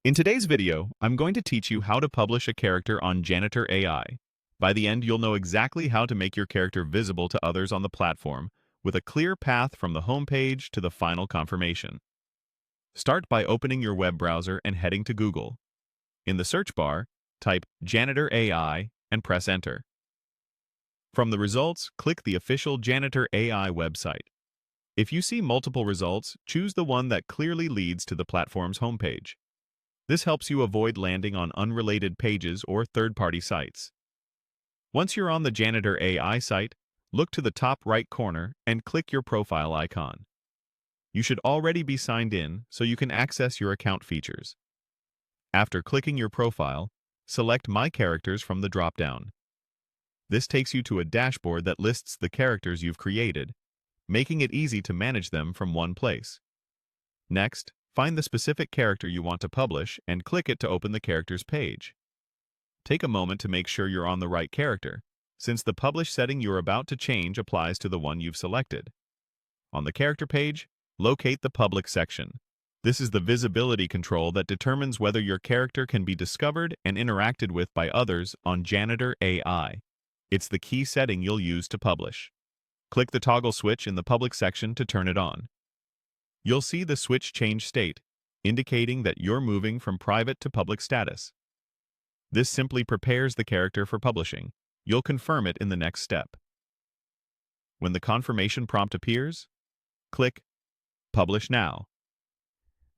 In today's video, I'm going to teach you how to publish a character on Janitor AI. By the end, you'll know exactly how to make your character visible to others on the platform, with a clear path from the home page to the final confirmation. Start by opening your web browser and heading to Google. In the search bar, type Janitor AI and press Enter. From the results, click the official Janitor AI website. If you see multiple results, choose the one that clearly leads to the platform's homepage. This helps you avoid landing on unrelated pages or third-party sites. Once you're on the Janitor AI site, look to the top right corner and click your profile icon. You should already be signed in so you can access your account features. After clicking your profile, select My Characters from the drop-down. This takes you to a dashboard that lists the characters you've created, making it easy to manage them from one place. Next, find the specific character you want to publish and click it to open the characters page. Take a moment to make sure you're on the right character, since the publish setting you're about to change applies to the one you've selected. On the character page, locate the public section. This is the visibility control that determines whether your character can be discovered and interacted with by others on Janitor AI. It's the key setting you'll use to publish. Click the toggle switch in the public section to turn it on. You'll see the switch change state, indicating that you're moving from private to public status. This simply prepares the character for publishing. You'll confirm it in the next step. When the confirmation prompt appears, click Publish Now.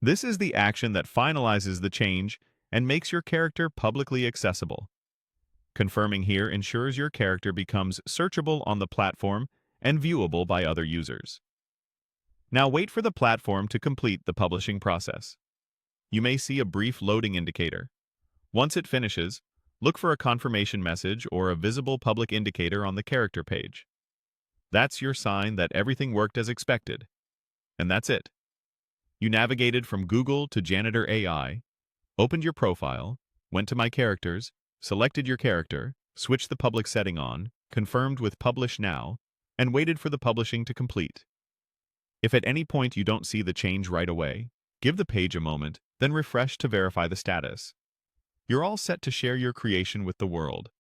This is the action that finalizes the change and makes your character publicly accessible. Confirming here ensures your character becomes searchable on the platform and viewable by other users. Now wait for the platform to complete the publishing process. You may see a brief loading indicator. Once it finishes, look for a confirmation message or a visible public indicator on the character page. That's your sign that everything worked as expected. And that's it. You navigated from Google to Janitor AI, opened your profile, went to My Characters, selected your character, switched the public setting on, confirmed with Publish Now, and waited for the publishing to complete. If at any point you don't see the change right away, give the page a moment, then refresh to verify the status. You're all set to share your creation with the world.